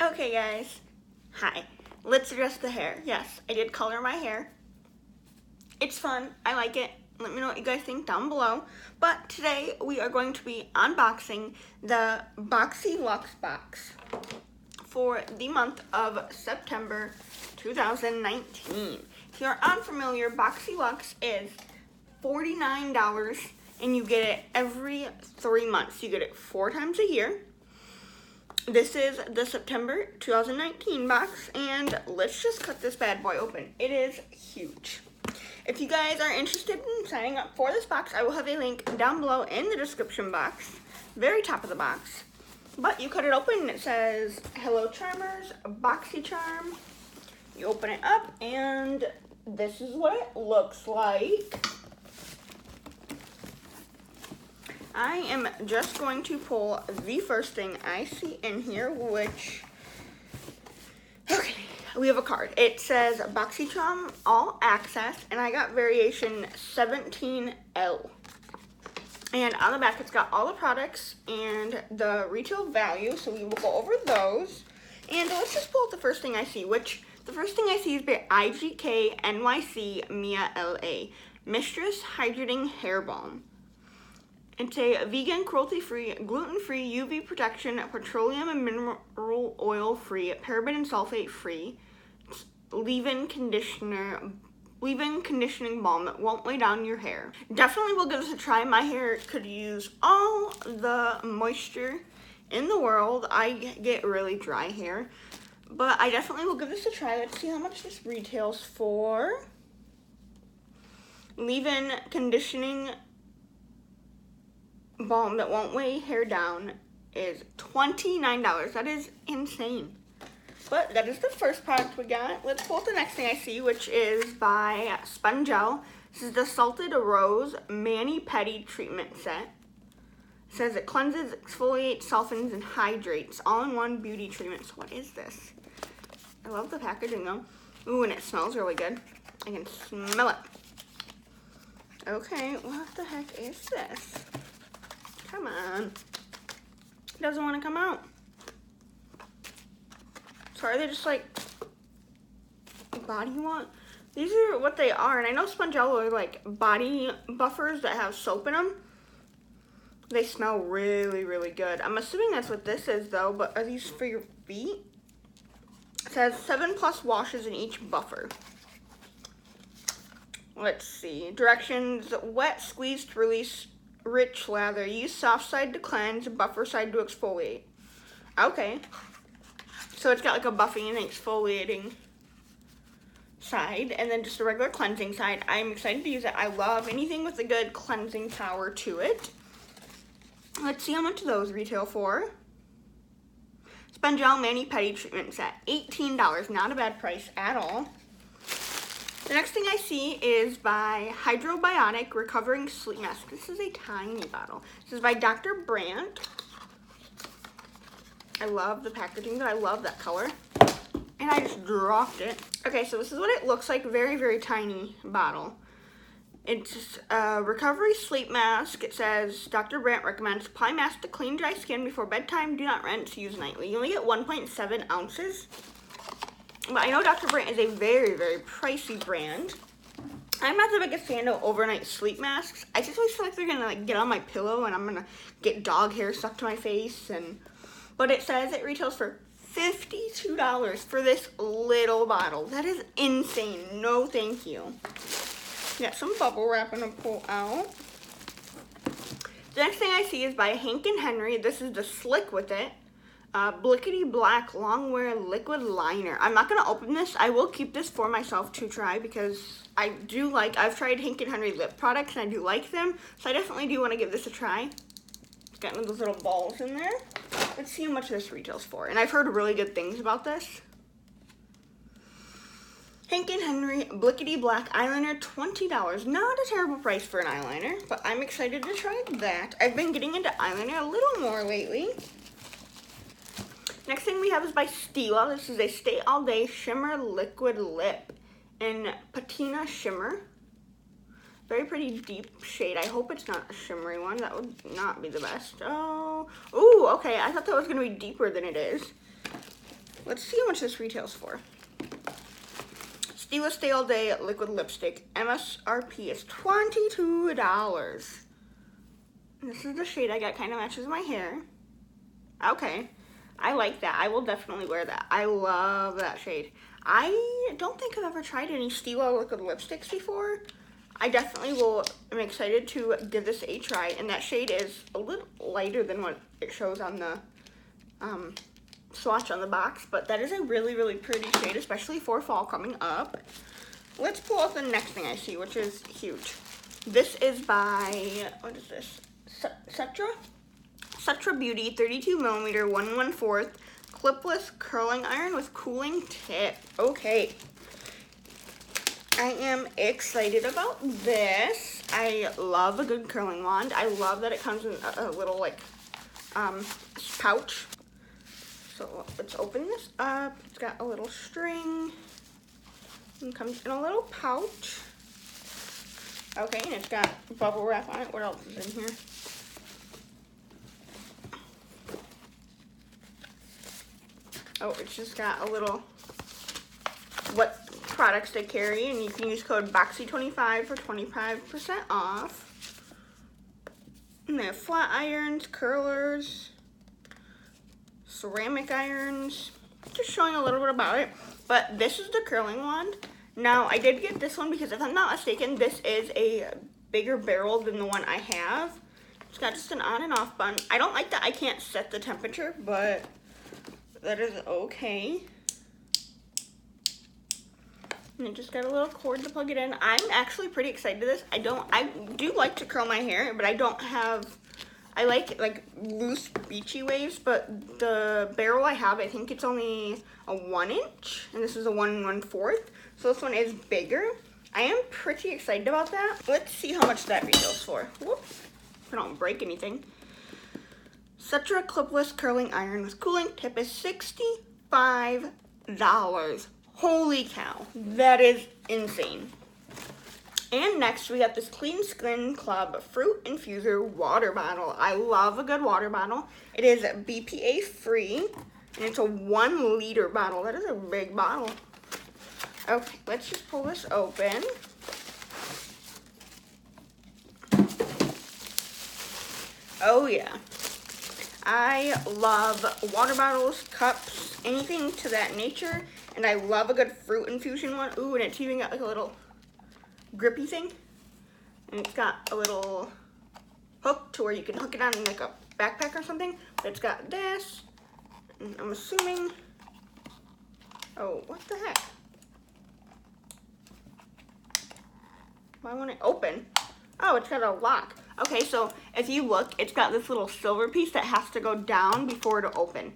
Okay guys, hi. Let's address the hair. Yes, I did color my hair. It's fun, I like it. Let me know what you guys think down below. But today we are going to be unboxing the Boxyluxe box for the month of September 2019. If you're unfamiliar, Boxyluxe is $49 and you get it every 3 months. You get it 4 times a year. This is the September 2019 box, and let's just cut this bad boy open. It is huge. If you guys are interested in signing up for this box, I will have a link down below in the description box, very top of the box. But you cut it open and it says, "Hello Charmers, BoxyCharm." You open it up and this is what it looks like. I am just going to pull the first thing I see in here, which, okay, we have a card. It says BoxyCharm All Access, and I got variation 17L. And on the back, it's got all the products and the retail value, so we will go over those. And let's just pull out the first thing I see, which the first thing I see is by IGK NYC Mia LA Mistress Hydrating Hair Balm. It's a vegan, cruelty-free, gluten-free, UV protection, petroleum and mineral oil-free, paraben and sulfate-free, leave-in conditioning balm that won't lay down your hair. Definitely will give this a try. My hair could use all the moisture in the world. I get really dry hair, but I definitely will give this a try. Let's see how much this retails for. Leave-in conditioning balm that won't weigh hair down is $29. That is insane. But that is the first product we got. Let's pull up the next thing I see, which is by Spongel. This is the Salted Rose Mani-Pedi Treatment Set. It says it cleanses, exfoliates, softens, and hydrates, all-in-one beauty treatment. So what is this? I love the packaging though. Ooh, and it smells really good. I can smell it. Okay, what the heck is this? Come on. It doesn't want to come out. So are they just like body wash? These are what they are. And I know Spongel are like body buffers that have soap in them. They smell really, really good. I'm assuming that's what this is though, but are these for your feet? It says 7+ washes in each buffer. Let's see. Directions: wet, squeeze to release rich lather. Use soft side to cleanse, buffer side to exfoliate. Okay. So it's got like a buffing and exfoliating side, and then just a regular cleansing side. I'm excited to use it. I love anything with a good cleansing power to it. Let's see how much those retail for. Spongel Mani-Pedi Treatment Set, $18. Not a bad price at all. The next thing I see is by Hydrobiotic Recovering Sleep Mask. This is a tiny bottle. This is by Dr. Brandt. I love the packaging, but I love that color. And I just dropped it. Okay, so this is what it looks like. Very, very tiny bottle. It's a recovery sleep mask. It says, Dr. Brandt recommends apply mask to clean, dry skin before bedtime. Do not rinse. Use nightly. You only get 1.7 ounces. But I know Dr. Brandt is a very, very pricey brand. I'm not the biggest fan of overnight sleep masks. I just always feel like they're gonna like get on my pillow and I'm gonna get dog hair stuck to my face. But it says it retails for $52 for this little bottle. That is insane. No, thank you. Got some bubble wrap I'm gonna pull out. The next thing I see is by Hank and Henry. This is the Slick With It. Blickety Black Longwear Liquid Liner. I'm not going to open this. I will keep this for myself to try because I've tried Hank and Henry lip products and I do like them. So I definitely do want to give this a try. It's got one of those little balls in there. Let's see how much this retails for. And I've heard really good things about this. Hank and Henry Blickety Black Eyeliner, $20. Not a terrible price for an eyeliner, but I'm excited to try that. I've been getting into eyeliner a little more lately. Next thing we have is by Stila. This is a Stay All Day Shimmer Liquid Lip in Patina Shimmer. Very pretty deep shade. I hope it's not a shimmery one. That would not be the best. Oh, ooh, okay. I thought that was going to be deeper than it is. let's see how much this retails for. Stila Stay All Day Liquid Lipstick. MSRP is $22. This is the shade I got, kind of matches my hair. Okay, I like that. I will definitely wear that. I love that shade. I don't think I've ever tried any Stila liquid lipsticks before. I definitely will. I'm excited to give this a try, and that shade is a little lighter than what it shows on the swatch on the box, but that is a really, really pretty shade, especially for fall coming up. Let's pull out the next thing I see, which is huge. This is by, what is this? Sutra Beauty 32 millimeter 1/4 clipless curling iron with cooling tip. Okay. I am excited about this. I love a good curling wand. I love that it comes in a little like pouch. So let's open this up. It's got a little string and comes in a little pouch. Okay, and it's got bubble wrap on it. What else is in here? Oh, it's just got a little what products they carry, and you can use code BOXY25 for 25% off. And they have flat irons, curlers, ceramic irons, just showing a little bit about it. But this is the curling wand. Now, I did get this one because if I'm not mistaken, this is a bigger barrel than the one I have. It's got just an on and off button. I don't like that I can't set the temperature, but that is okay. And it just got a little cord to plug it in. I'm actually pretty excited to this. I do like to curl my hair, but I don't have, I like loose beachy waves, but the barrel I have, I think it's only a 1 inch, and this is a 1 1/4. So this one is bigger. I am pretty excited about that. Let's see how much that retails for. Whoop, I don't break anything. Sutra clipless curling iron with cooling tip is $65. Holy cow, that is insane. And next we got this Clean Skin Club Fruit Infuser water bottle. I love a good water bottle. It is BPA free, and it's a 1 liter bottle. That is a big bottle. Okay, let's just pull this open. Oh yeah. I love water bottles, cups, anything to that nature. And I love a good fruit infusion one. Ooh, and it's even got like a little grippy thing. And it's got a little hook to where you can hook it on like a backpack or something. But it's got this. And I'm assuming, oh, what the heck? Why won't it open? Oh, it's got a lock. Okay, so if you look, it's got this little silver piece that has to go down before it'll open,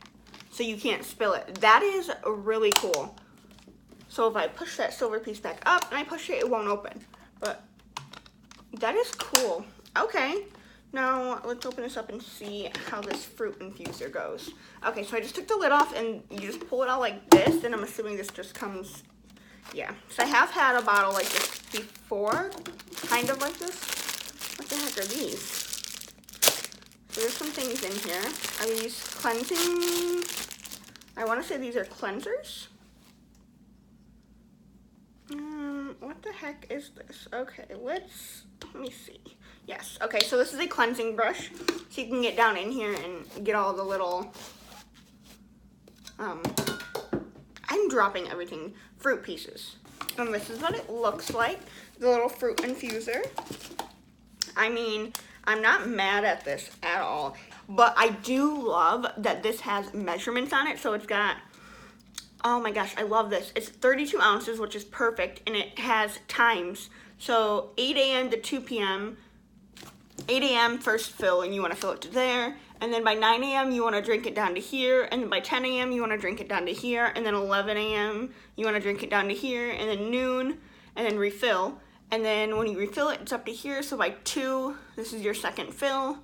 so you can't spill it. That is really cool. So if I push that silver piece back up and I push it, it won't open. But that is cool. Okay, now let's open this up and see how this fruit infuser goes. Okay, so I just took the lid off, and you just pull it out like this, and I'm assuming this just comes, yeah. So I have had a bottle like this before, kind of like this. What the heck are these? So there's some things in here. Are these cleansing? I want to say these are cleansers. What the heck is this? Okay, let me see. Yes, okay, so this is a cleansing brush. So you can get down in here and get all the little, I'm dropping everything, fruit pieces. And this is what it looks like, the little fruit infuser. I mean, I'm not mad at this at all, but I do love that this has measurements on it. So it's got, oh my gosh, I love this. It's 32 ounces, which is perfect, and it has times. So 8 a.m. to 2 p.m., 8 a.m. first fill, and you want to fill it to there, and then by 9 a.m. you want to drink it down to here, and then by 10 a.m. you want to drink it down to here, and then 11 a.m. you want to drink it down to here, and then noon, and then refill. And then when you refill it, it's up to here. So by 2, this is your second fill.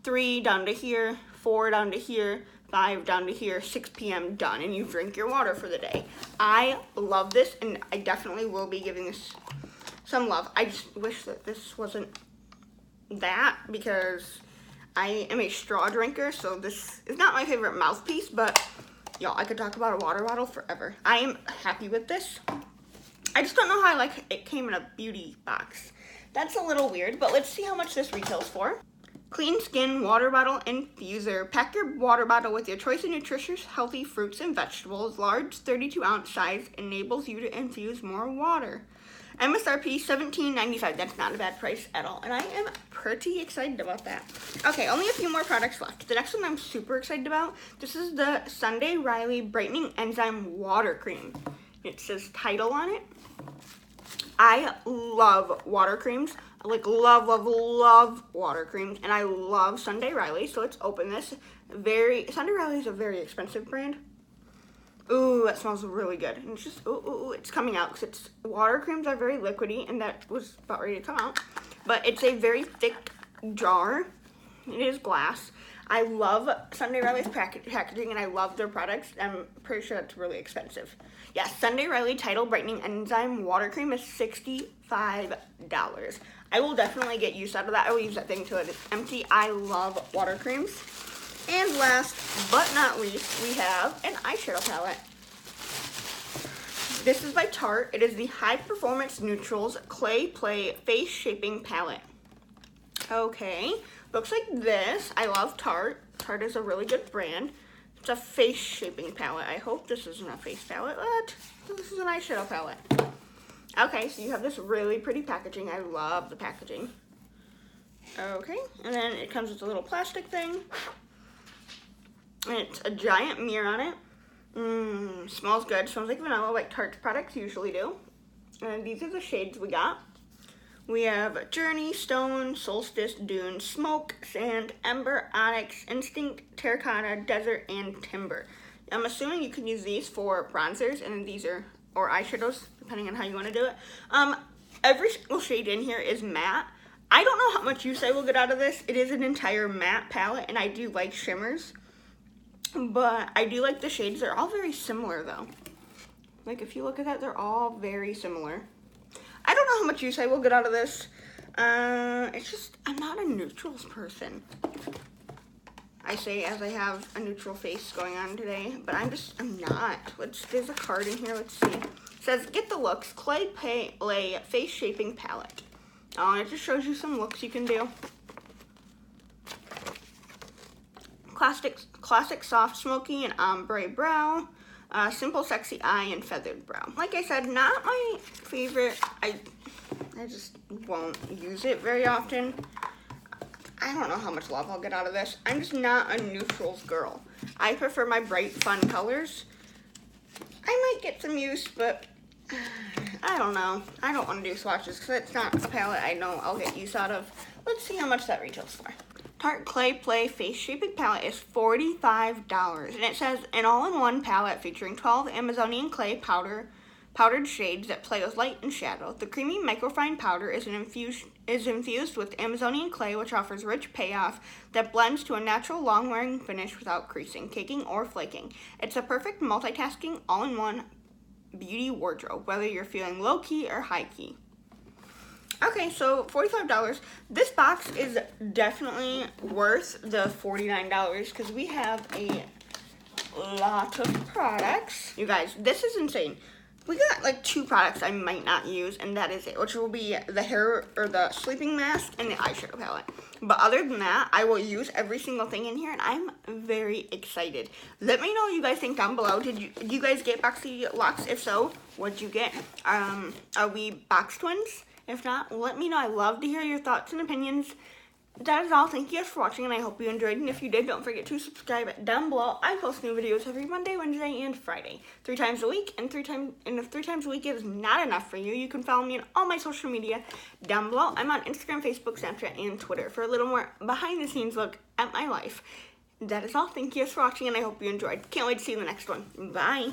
3 down to here, 4 down to here, 5 down to here, 6 p.m. done, and you drink your water for the day. I love this, and I definitely will be giving this some love. I just wish that this wasn't that, because I am a straw drinker, so this is not my favorite mouthpiece, but Y'all, I could talk about a water bottle forever. I am happy with this. I just don't know how it came in a beauty box. That's a little weird, but let's see how much this retails for. Clean Skin Water Bottle Infuser. Pack your water bottle with your choice of nutritious, healthy fruits and vegetables. Large 32-ounce size enables you to infuse more water. MSRP $17.95. That's not a bad price at all, and I am pretty excited about that. Okay, only a few more products left. The next one I'm super excited about. This is the Sunday Riley Brightening Enzyme Water Cream. It says title on it. I love water creams. I love water creams, and I love Sunday Riley. So let's open this. Sunday Riley is a very expensive brand. Ooh, that smells really good. And it's just, ooh, it's coming out because water creams are very liquidy, and that was about ready to come out. But it's a very thick jar. It is glass. I love Sunday Riley's packaging, and I love their products. I'm pretty sure it's really expensive. Yeah, Sunday Riley Tidal Brightening Enzyme Water Cream is $65. I will definitely get use out of that. I will use that thing till it is empty. I love water creams. And last but not least, we have an eyeshadow palette. This is by Tarte. It is the High Performance Neutrals Clay Play Face Shaping Palette. Okay, looks like this. I love Tarte. Tarte is a really good brand. It's a face shaping palette. I hope this isn't a face palette, but this is an eyeshadow palette. Okay, so you have this really pretty packaging. I love the packaging. Okay, and then it comes with a little plastic thing. And it's a giant mirror on it. Smells good. Smells like vanilla, like Tarte's products usually do. And these are the shades we got. We have Journey, Stone, Solstice, Dune, Smoke, Sand, Ember, Onyx, Instinct, Terracotta, Desert, and Timber. I'm assuming you can use these for bronzers, and these are, or eyeshadows, depending on how you want to do it. Every single shade in here is matte. I don't know how much use I will get out of this. It is an entire matte palette, and I do like shimmers. But I do like the shades. They're all very similar, though. Like, if you look at that, they're all very similar. I don't know how much use I will get out of this. It's just, I'm not a neutrals person. I say as I have a neutral face going on today, but I'm not. There's a card in here, let's see. It says, get the looks, Clay Play Face Shaping Palette. Oh, and it just shows you some looks you can do. Classic soft smoky and ombre brow. Simple sexy eye and feathered brow. Like I said, not my favorite. I just won't use it very often. I don't know how much love I'll get out of this. I'm just not a neutrals girl. I prefer my bright, fun colors. I might get some use, but I don't know. I don't want to do swatches because it's not a palette I know I'll get use out of. Let's see how much that retails for. Tarte Clay Play Face Shaping Palette is $45, and it says an all-in-one palette featuring 12 Amazonian clay powdered shades that play with light and shadow. The creamy microfine powder is infused with Amazonian clay, which offers rich payoff that blends to a natural long-wearing finish without creasing, caking, or flaking. It's a perfect multitasking, all-in-one beauty wardrobe, whether you're feeling low-key or high-key. Okay, so $45. This box is definitely worth the $49 because we have a lot of products. You guys, this is insane. We got like 2 products I might not use, and that is it, which will be the hair or the sleeping mask and the eyeshadow palette. But other than that, I will use every single thing in here, and I'm very excited. Let me know what you guys think down below. Did you guys get Boxyluxe? If so, what'd you get? Are we box twins? If not, let me know. I love to hear your thoughts and opinions. That is all. Thank you guys for watching, and I hope you enjoyed. And if you did, don't forget to subscribe down below. I post new videos every Monday, Wednesday, and Friday. 3 times a week, and if 3 times a week is not enough for you, you can follow me on all my social media down below. I'm on Instagram, Facebook, Snapchat, and Twitter for a little more behind-the-scenes look at my life. That is all. Thank you guys for watching, and I hope you enjoyed. Can't wait to see you in the next one. Bye.